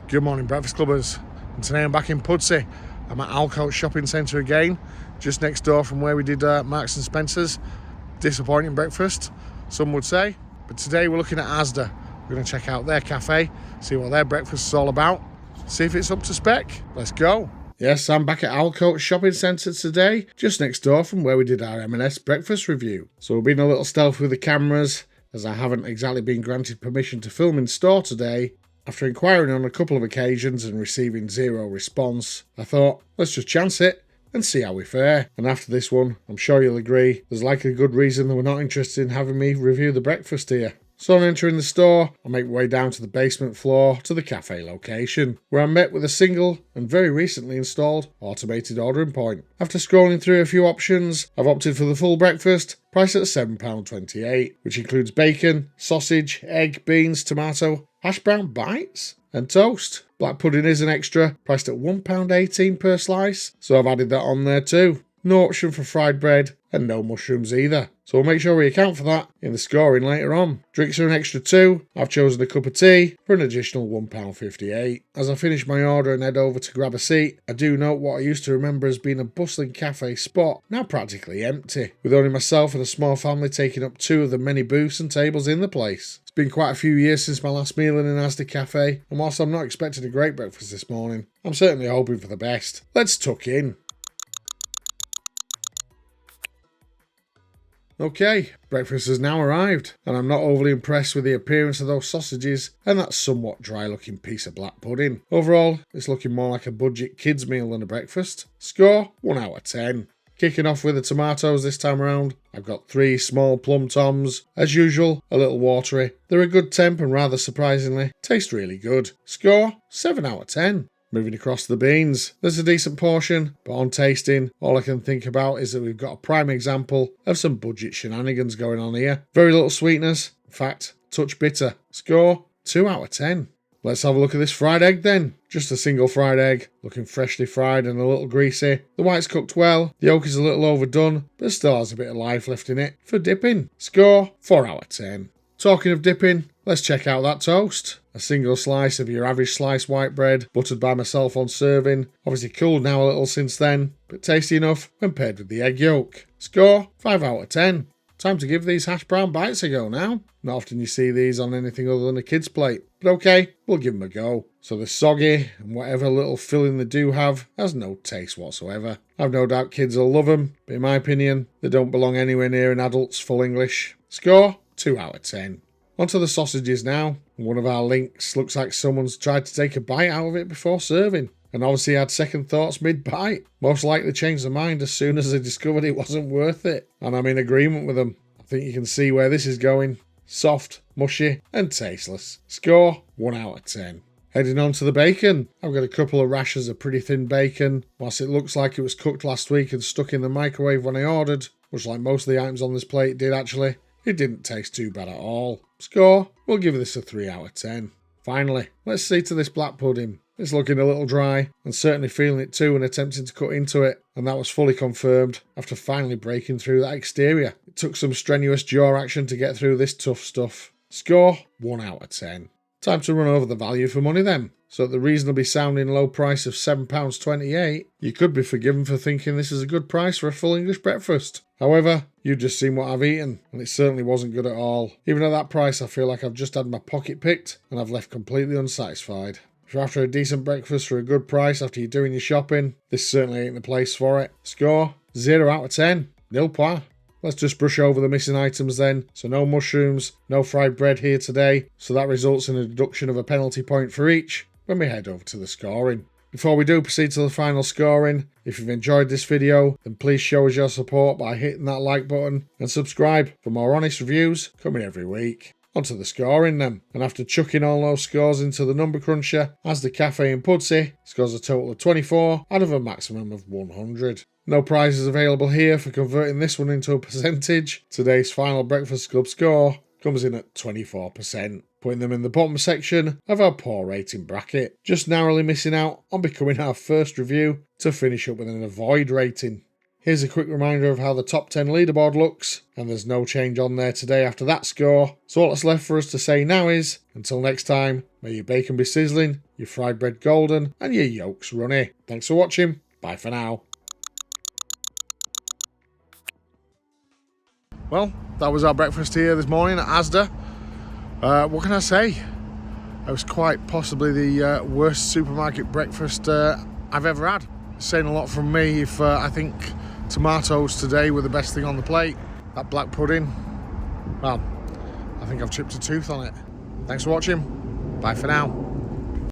Good morning, Breakfast Clubbers. And today I'm back in Pudsey. I'm at Owlcotes Shopping Centre again, just next door from where we did Marks and Spencer's. Disappointing breakfast, some would say. But today we're looking at ASDA. We're going to check out their cafe, see what their breakfast is all about, see if it's up to spec. Let's go. Yes, I'm back at Owlcotes Shopping Centre today, just next door from where we did our M&S breakfast review. So we've been a little stealth with the cameras, as I haven't exactly been granted permission to film in store today. After inquiring on a couple of occasions and receiving zero response, I thought, let's just chance it and see how we fare. And after this one, I'm sure you'll agree, there's likely a good reason that we're not interested in having me review the breakfast here. So on entering the store, I make my way down to the basement floor to the cafe location, where I'm met with a single and very recently installed automated ordering point. After scrolling through a few options, I've opted for the full breakfast, priced at £7.28, which includes bacon, sausage, egg, beans, tomato, hash brown bites and toast. Black pudding is an extra, priced at £1.18 per slice, so I've added that on there too. No option for fried bread and no mushrooms either. So we'll make sure we account for that in the scoring later on. Drinks are an extra £2. I've chosen a cup of tea for an additional £1.58. As I finish my order and head over to grab a seat, I do note what I used to remember as being a bustling cafe spot, now practically empty, with only myself and a small family taking up 2 of the many booths and tables in the place. It's been quite a few years since my last meal in an ASDA Café, and whilst I'm not expecting a great breakfast this morning, I'm certainly hoping for the best. Let's tuck in. Okay, breakfast has now arrived, and I'm not overly impressed with the appearance of those sausages and that somewhat dry looking piece of black pudding. Overall, it's looking more like a budget kids meal than a breakfast. Score 1 out of 10. Kicking off with the tomatoes this time around, I've got 3 small plum toms. As usual, a little watery. They're a good temp and rather surprisingly, taste really good. Score 7 out of 10. Moving across to the beans, there's a decent portion, but on tasting, all I can think about is that we've got a prime example of some budget shenanigans going on here. Very little sweetness, in fact, touch bitter. Score 2 out of 10. Let's have a look at this fried egg then. Just a single fried egg, looking freshly fried and a little greasy. The white's cooked well, the yolk is a little overdone, but still has a bit of life left in it for dipping. Score 4 out of 10. Talking of dipping, let's check out that toast. A single slice of your average sliced white bread, buttered by myself on serving. Obviously cooled now a little since then, but tasty enough when paired with the egg yolk. Score 5 out of 10. Time to give these hash brown bites a go now. Not often you see these on anything other than a kid's plate, but okay, we'll give them a go. So the soggy and whatever little filling they do have has no taste whatsoever. I've no doubt kids will love them, but in my opinion, they don't belong anywhere near an adult's full English. Score 2 out of 10. Onto the sausages now. One of our links looks like someone's tried to take a bite out of it before serving, and obviously had second thoughts mid-bite. Most likely changed their mind as soon as they discovered it wasn't worth it, and I'm in agreement with them. I think you can see where this is going. Soft, mushy, and tasteless. Score 1 out of 10. Heading on to the bacon. I've got a couple of rashers of pretty thin bacon. Whilst it looks like it was cooked last week and stuck in the microwave when I ordered, much like most of the items on this plate did actually, it didn't taste too bad at all. Score, we'll give this a 3 out of 10. Finally, let's see to this black pudding. It's looking a little dry, and certainly feeling it too when attempting to cut into it, and that was fully confirmed after finally breaking through that exterior. It took some strenuous jaw action to get through this tough stuff. Score 1 out of 10. Time to run over the value for money then. So at the reasonably sounding low price of £7.28, you could be forgiven for thinking this is a good price for a full English breakfast. However, you've just seen what I've eaten, and it certainly wasn't good at all. Even at that price, I feel like I've just had my pocket picked, and I've left completely unsatisfied. If you're after a decent breakfast for a good price after you're doing your shopping, this certainly ain't the place for it. Score 0 out of 10. Nil point. Let's just brush over the missing items then. So no mushrooms, no fried bread here today, so that results in a deduction of a penalty point for each when we head over to the scoring. Before we do proceed to the final scoring, if you've enjoyed this video, then please show us your support by hitting that like button and subscribe for more honest reviews coming every week. Onto the scoring then, and after chucking all those scores into the number cruncher, ASDA Café in Pudsey scores a total of 24 out of a maximum of 100. No prizes available here for converting this one into a percentage. Today's final Breakfast Club score comes in at 24%, putting them in the bottom section of our poor rating bracket, just narrowly missing out on becoming our first review to finish up with an avoid rating. Here's a quick reminder of how the top 10 leaderboard looks, and there's no change on there today after that score. So all that's left for us to say now is, until next time, may your bacon be sizzling, your fried bread golden, and your yolks runny. Thanks for watching. Bye for now. Well, that was our breakfast here this morning at ASDA. What can I say? It was quite possibly the worst supermarket breakfast I've ever had. It's saying a lot from me if I think tomatoes today were the best thing on the plate. That black pudding, well, I think I've chipped a tooth on it. Thanks for watching. Bye for now.